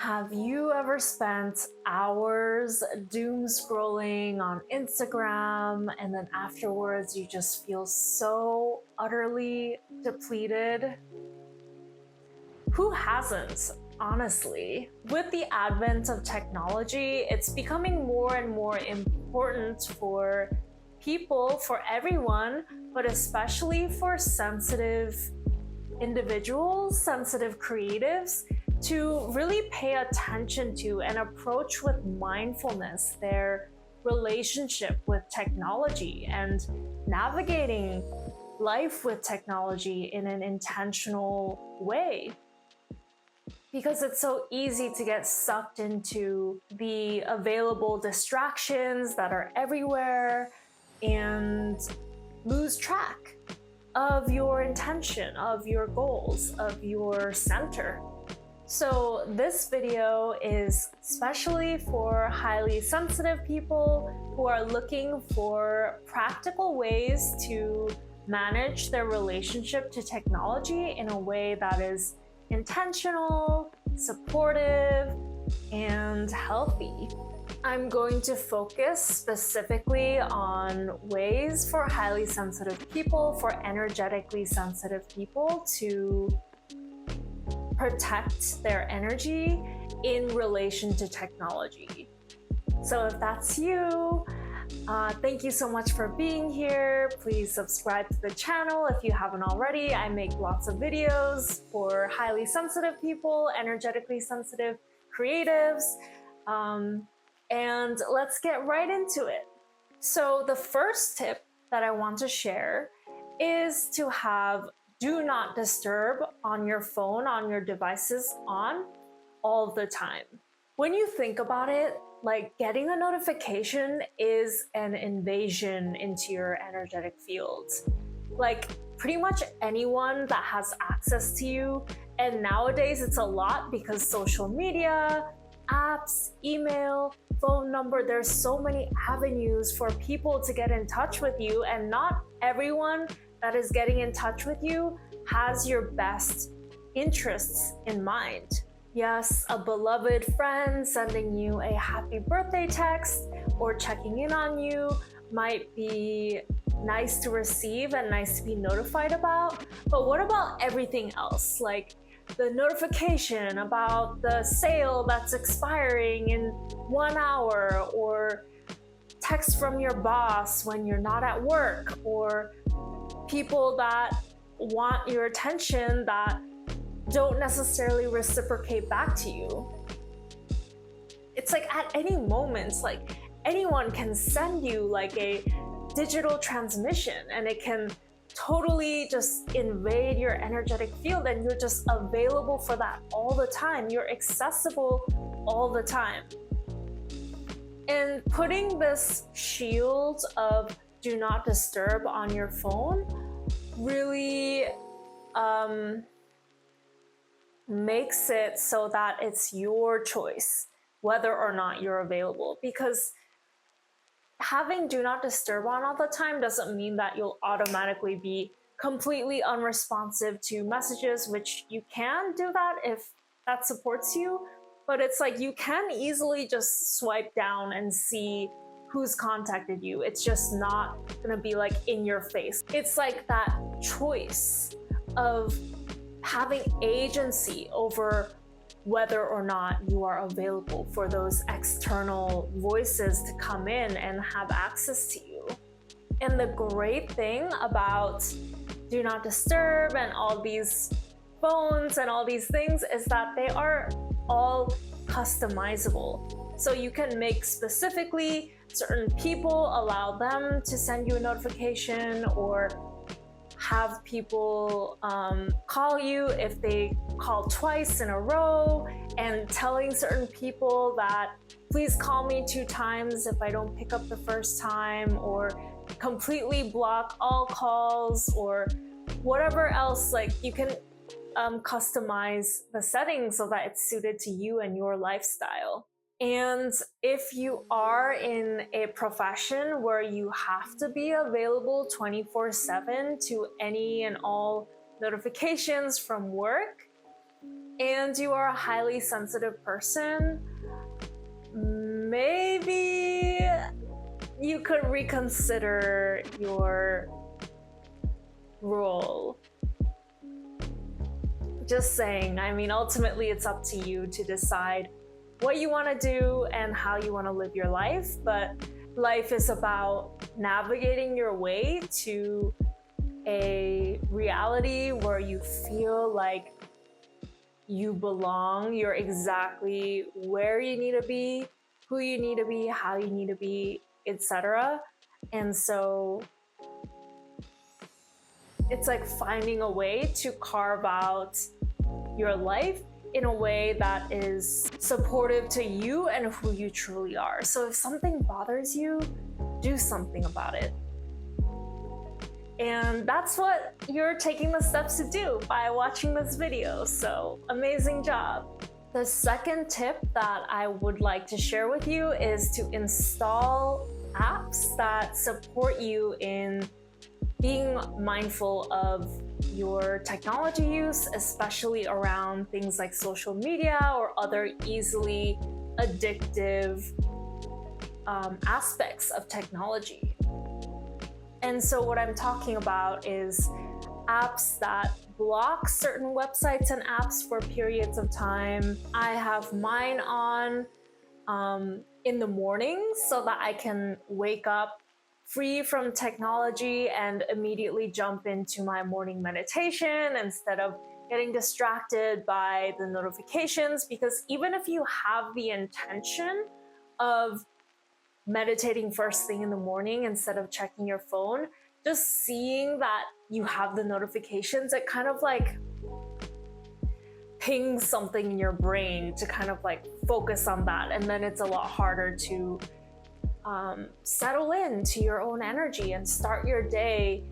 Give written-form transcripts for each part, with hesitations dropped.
Have you ever spent hours doom scrolling on Instagram and then afterwards you just feel so utterly depleted? Who hasn't, honestly? With the advent of technology, it's becoming more and more important for people, for everyone, but especially for sensitive individuals, sensitive creatives, to really pay attention to and approach with mindfulness their relationship with technology and navigating life with technology in an intentional way. Because it's so easy to get sucked into the available distractions that are everywhere and lose track of your intention, of your goals, of your center. So this video is especially for highly sensitive people who are looking for practical ways to manage their relationship to technology in a way that is intentional, supportive, and healthy. I'm going to focus specifically on ways for highly sensitive people, for energetically sensitive people to protect their energy in relation to technology. So if that's you, thank you so much for being here. Please subscribe to the channel if you haven't already. I make lots of videos for highly sensitive people, energetically sensitive creatives, and let's get right into it. So the first tip that I want to share is to have do not disturb on your phone, on your devices on all the time. When you think about it, like getting a notification is an invasion into your energetic field. Like pretty much anyone that has access to you, and nowadays it's a lot because social media, apps, email, phone number, there's so many avenues for people to get in touch with you, and not everyone that is getting in touch with you has your best interests in mind. Yes, a beloved friend sending you a happy birthday text or checking in on you might be nice to receive and nice to be notified about, but what about everything else? Like the notification about the sale that's expiring in 1 hour, or text from your boss when you're not at work, or people that want your attention that don't necessarily reciprocate back to you. It's like at any moment, like anyone can send you like a digital transmission and it can totally just invade your energetic field, and you're just available for that all the time. You're accessible all the time. And putting this shield of do not disturb on your phone really makes it so that it's your choice whether or not you're available, because having do not disturb on all the time doesn't mean that you'll automatically be completely unresponsive to messages, which you can do that if that supports you, but it's like you can easily just swipe down and see who's contacted you. It's just not gonna be like in your face. It's like that choice of having agency over whether or not you are available for those external voices to come in and have access to you. And the great thing about do not disturb and all these phones and all these things is that they are all customizable. So you can make specifically certain people, allow them to send you a notification, or have people call you if they call twice in a row, and telling certain people that please call me 2 times if I don't pick up the first time, or completely block all calls, or whatever else. Like you can customize the settings so that it's suited to you and your lifestyle. And if you are in a profession where you have to be available 24/7 to any and all notifications from work, and you are a highly sensitive person, maybe you could reconsider your role. Just saying. I mean, ultimately it's up to you to decide what you want to do and how you want to live your life, but life is about navigating your way to a reality where you feel like you belong, you're exactly where you need to be, who you need to be, how you need to be, etc. And so it's like finding a way to carve out your life in a way that is supportive to you and who you truly are. So if something bothers you, do something about it. And that's what you're taking the steps to do by watching this video. So amazing job. The second tip that I would like to share with you is to install apps that support you in being mindful of your technology use, especially around things like social media or other easily addictive aspects of technology. And so what I'm talking about is apps that block certain websites and apps for periods of time. I have mine on in the morning so that I can wake up free from technology and immediately jump into my morning meditation instead of getting distracted by the notifications. Because even if you have the intention of meditating first thing in the morning instead of checking your phone, just seeing that you have the notifications, it kind of like pings something in your brain to kind of like focus on that. And then it's a lot harder to settle into your own energy and start your day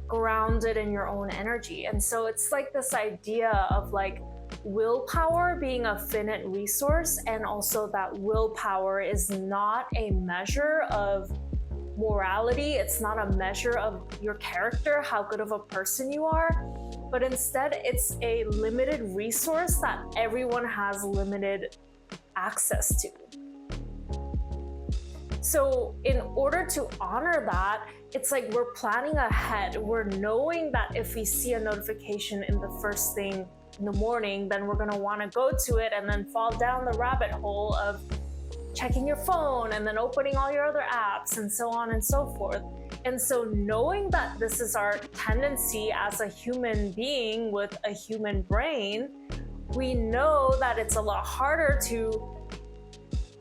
grounded in your own energy. And so it's like this idea of like willpower being a finite resource, and also that willpower is not a measure of morality. It's not a measure of your character, how good of a person you are, but instead it's a limited resource that everyone has limited access to. So in order to honor that, it's like we're planning ahead. We're knowing that if we see a notification in the first thing in the morning, then we're gonna wanna go to it and then fall down the rabbit hole of checking your phone and then opening all your other apps and so on and so forth. And so knowing that this is our tendency as a human being with a human brain, we know that it's a lot harder to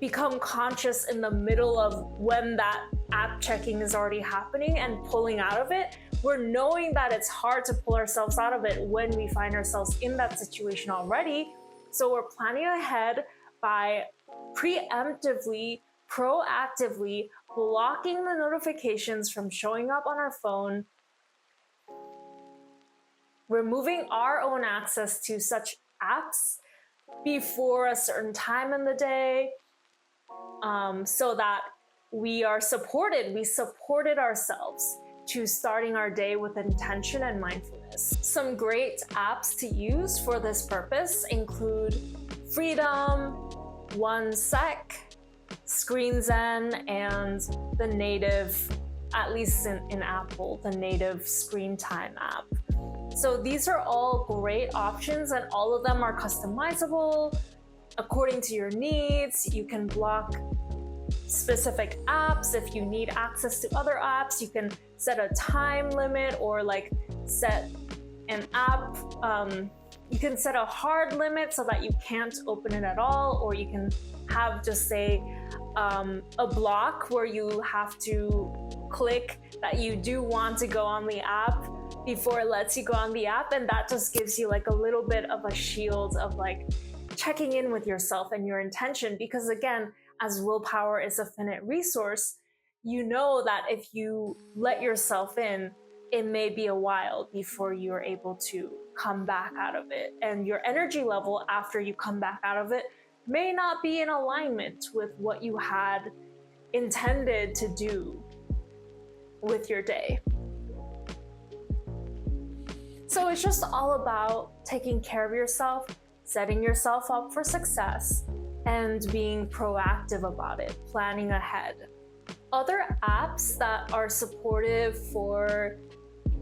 become conscious in the middle of when that app checking is already happening and pulling out of it. We're knowing that it's hard to pull ourselves out of it when we find ourselves in that situation already. So we're planning ahead by preemptively, proactively blocking the notifications from showing up on our phone, removing our own access to such apps before a certain time in the day, so that we are supported. We supported ourselves to starting our day with intention and mindfulness. Some great apps to use for this purpose include Freedom, One Sec, Screen Zen, and the native, at least in Apple, the native Screen Time app. So these are all great options, and all of them are customizable according to your needs. You can block specific apps. If you need access to other apps, you can set a time limit or like set an app. You can set a hard limit so that you can't open it at all, or you can have just say a block where you have to click that you do want to go on the app before it lets you go on the app. And that just gives you like a little bit of a shield of like checking in with yourself and your intention. Because again, as willpower is a finite resource, you know that if you let yourself in, it may be a while before you're able to come back out of it. And your energy level after you come back out of it may not be in alignment with what you had intended to do with your day. So it's just all about taking care of yourself, setting yourself up for success, and being proactive about it, planning ahead. Other apps that are supportive for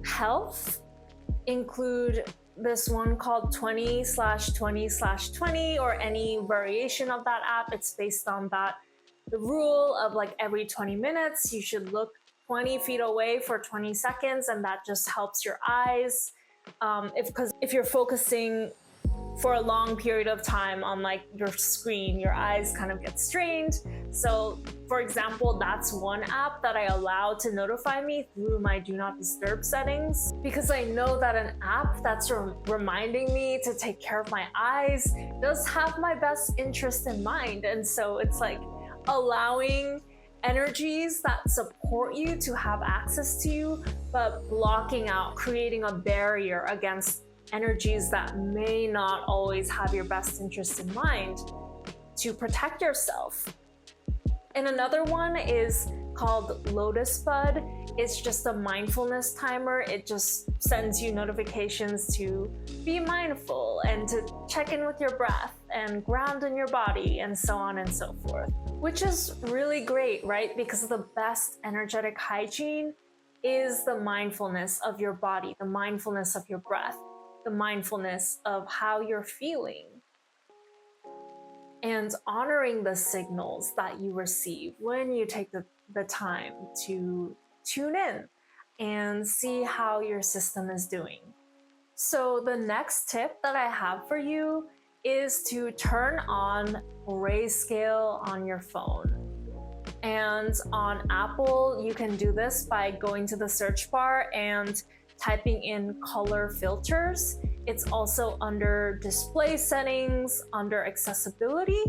health include this one called 20/20/20, or any variation of that app. It's based on the rule of like every 20 minutes, you should look 20 feet away for 20 seconds, and that just helps your eyes. Because if you're focusing for a long period of time on like your screen, your eyes kind of get strained. So for example, that's one app that I allow to notify me through my do not disturb settings, because I know that an app that's reminding me to take care of my eyes does have my best interest in mind. And so it's like allowing energies that support you to have access to you, but blocking out, creating a barrier against energies that may not always have your best interest in mind, to protect yourself. And another one is called Lotus Bud. It's just a mindfulness timer. It just sends you notifications to be mindful and to check in with your breath and ground in your body, and so on and so forth, which is really great, right? Because the best energetic hygiene is the mindfulness of your body, the mindfulness of your breath, the mindfulness of how you're feeling, and honoring the signals that you receive when you take the time to tune in and see how your system is doing. So the next tip that I have for you is to turn on grayscale on your phone. And on Apple, you can do this by going to the search bar and typing in color filters. It's also under display settings, under accessibility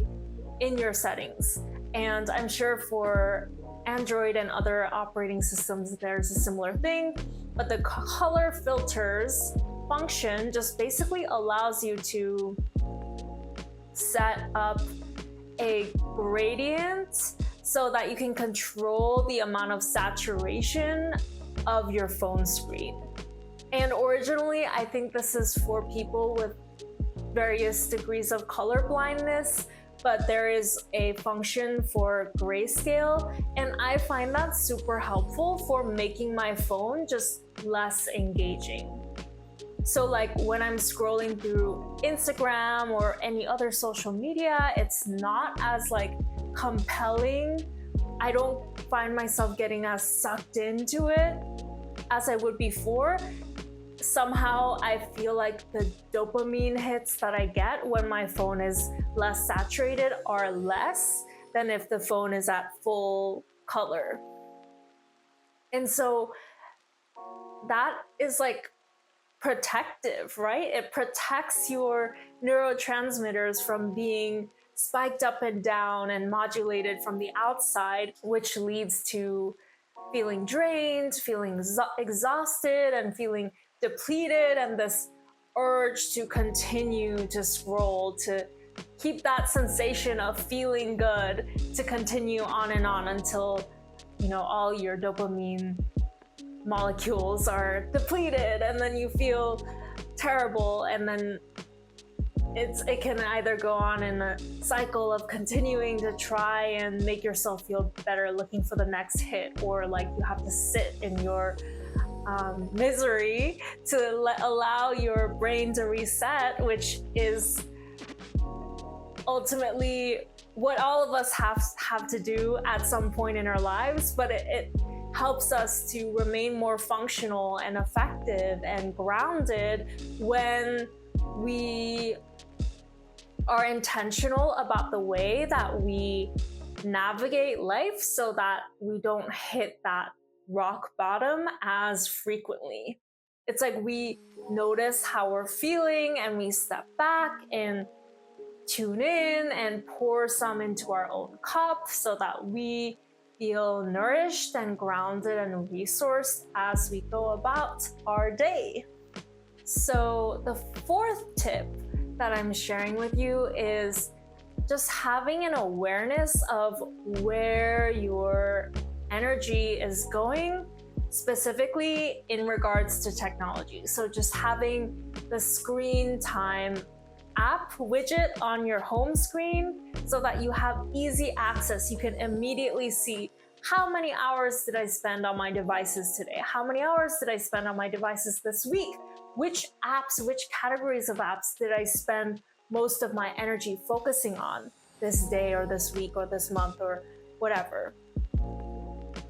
in your settings. And I'm sure for Android and other operating systems, there's a similar thing, but the color filters function just basically allows you to set up a gradient so that you can control the amount of saturation of your phone screen. And originally, I think this is for people with various degrees of color blindness, but there is a function for grayscale, and I find that super helpful for making my phone just less engaging. So like when I'm scrolling through Instagram or any other social media, it's not as like compelling. I don't find myself getting as sucked into it as I would before. Somehow I feel like the dopamine hits that I get when my phone is less saturated are less than if the phone is at full color. And so that is like protective, right? It protects your neurotransmitters from being spiked up and down and modulated from the outside, which leads to feeling drained, feeling exhausted, and feeling depleted, and this urge to continue to scroll, to keep that sensation of feeling good, to continue on and on until, you know, all your dopamine molecules are depleted, and then you feel terrible, and then it can either go on in a cycle of continuing to try and make yourself feel better, looking for the next hit, or like you have to sit in your misery to allow your brain to reset, which is ultimately what all of us have to do at some point in our lives, but it helps us to remain more functional and effective and grounded when we are intentional about the way that we navigate life, so that we don't hit that rock bottom as frequently. It's like we notice how we're feeling and we step back and tune in and pour some into our own cup so that we feel nourished and grounded and resourced as we go about our day. So the fourth tip that I'm sharing with you is just having an awareness of where your energy is going, specifically in regards to technology. So just having the screen time app widget on your home screen so that you have easy access. You can immediately see how many hours did I spend on my devices today? How many hours did I spend on my devices this week? Which apps, which categories of apps did I spend most of my energy focusing on this day or this week or this month or whatever?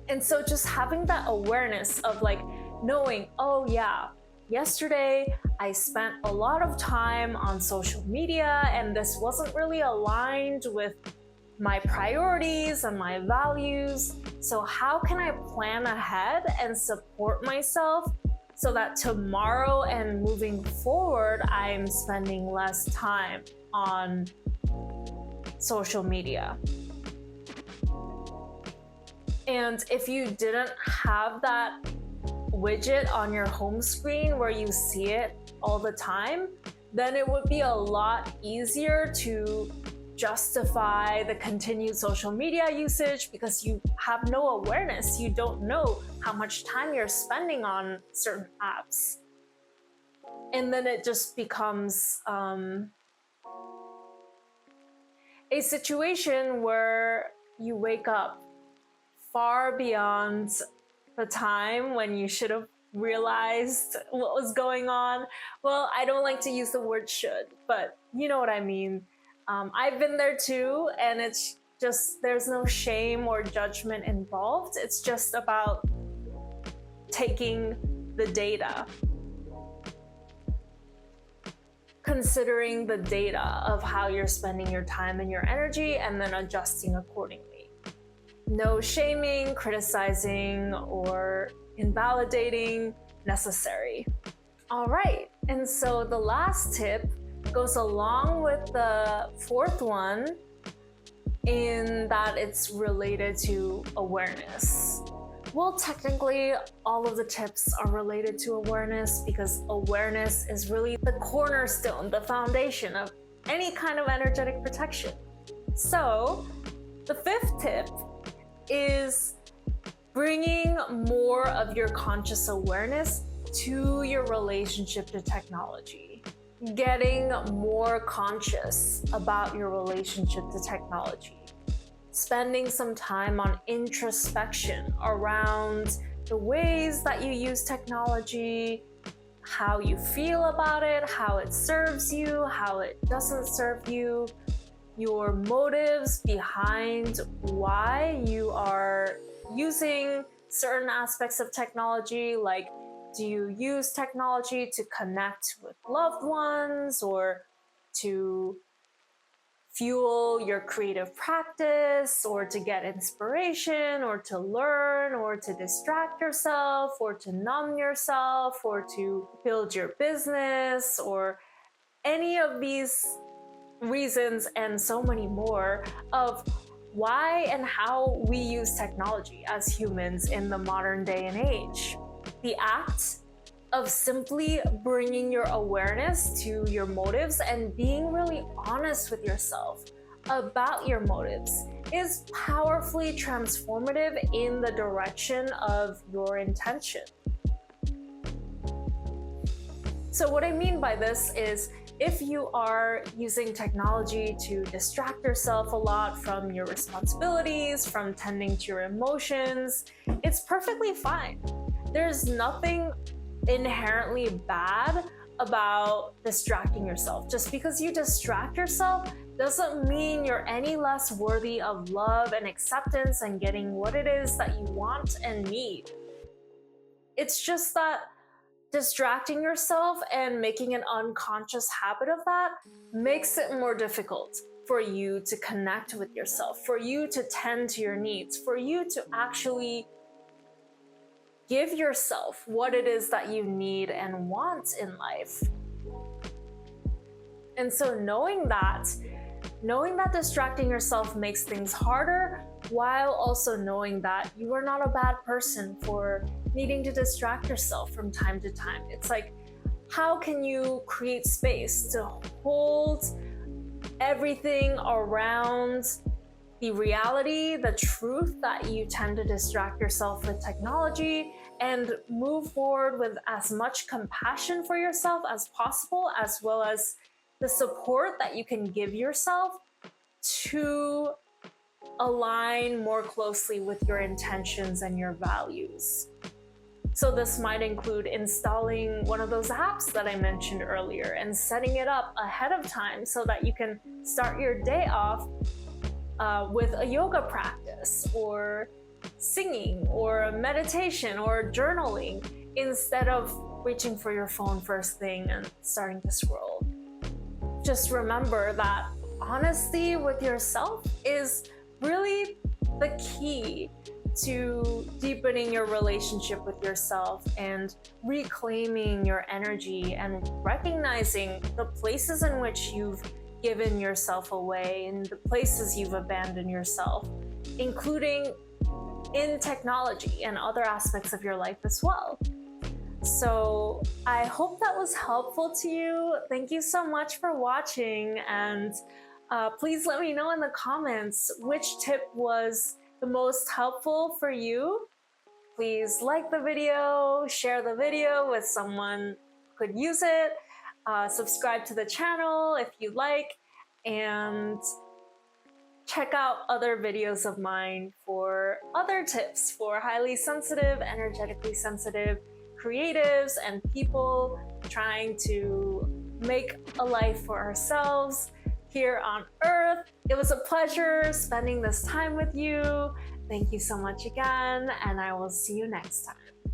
And so just having that awareness of like knowing, oh yeah, yesterday I spent a lot of time on social media and this wasn't really aligned with my priorities and my values. So how can I plan ahead and support myself so that tomorrow and moving forward, I'm spending less time on social media? And if you didn't have that widget on your home screen where you see it all the time, then it would be a lot easier to justify the continued social media usage because you have no awareness. You don't know how much time you're spending on certain apps. And then it just becomes a situation where you wake up far beyond the time when you should have realized what was going on. Well, I don't like to use the word should, but you know what I mean. I've been there too, and it's just, there's no shame or judgment involved. It's just about taking the data, considering the data of how you're spending your time and your energy, and then adjusting accordingly. No shaming, criticizing, or invalidating necessary. All right, and so the last tip goes along with the fourth one in that it's related to awareness. Well, technically, all of the tips are related to awareness because awareness is really the cornerstone, the foundation of any kind of energetic protection. So the fifth tip is bringing more of your conscious awareness to your relationship to technology. Getting more conscious about your relationship to technology. Spending some time on introspection around the ways that you use technology, how you feel about it, how it serves you, how it doesn't serve you, your motives behind why you are using certain aspects of technology. Like, do you use technology to connect with loved ones or to fuel your creative practice or to get inspiration or to learn or to distract yourself or to numb yourself or to build your business or any of these reasons and so many more of why and how we use technology as humans in the modern day and age. The act of simply bringing your awareness to your motives and being really honest with yourself about your motives is powerfully transformative in the direction of your intention. So what I mean by this is, if you are using technology to distract yourself a lot from your responsibilities, from tending to your emotions, it's perfectly fine. There's nothing inherently bad about distracting yourself. Just because you distract yourself doesn't mean you're any less worthy of love and acceptance and getting what it is that you want and need. It's just that distracting yourself and making an unconscious habit of that makes it more difficult for you to connect with yourself, for you to tend to your needs, for you to actually give yourself what it is that you need and want in life. And so knowing that distracting yourself makes things harder, while also knowing that you are not a bad person for needing to distract yourself from time to time. It's like, how can you create space to hold everything around the reality, the truth that you tend to distract yourself with technology, and move forward with as much compassion for yourself as possible, as well as the support that you can give yourself to align more closely with your intentions and your values. So this might include installing one of those apps that I mentioned earlier and setting it up ahead of time so that you can start your day off with a yoga practice or singing or meditation or journaling instead of reaching for your phone first thing and starting to scroll. Just remember that honesty with yourself is really the key to deepening your relationship with yourself and reclaiming your energy and recognizing the places in which you've given yourself away and the places you've abandoned yourself, including in technology and other aspects of your life as well. So I hope that was helpful to you. Thank you so much for watching, and please let me know in the comments which tip was the most helpful for you. Please like the video, share the video with someone who could use it, subscribe to the channel if you like, and check out other videos of mine for other tips for highly sensitive, energetically sensitive creatives and people trying to make a life for ourselves here on Earth. It was a pleasure spending this time with you. Thank you so much again, and I will see you next time.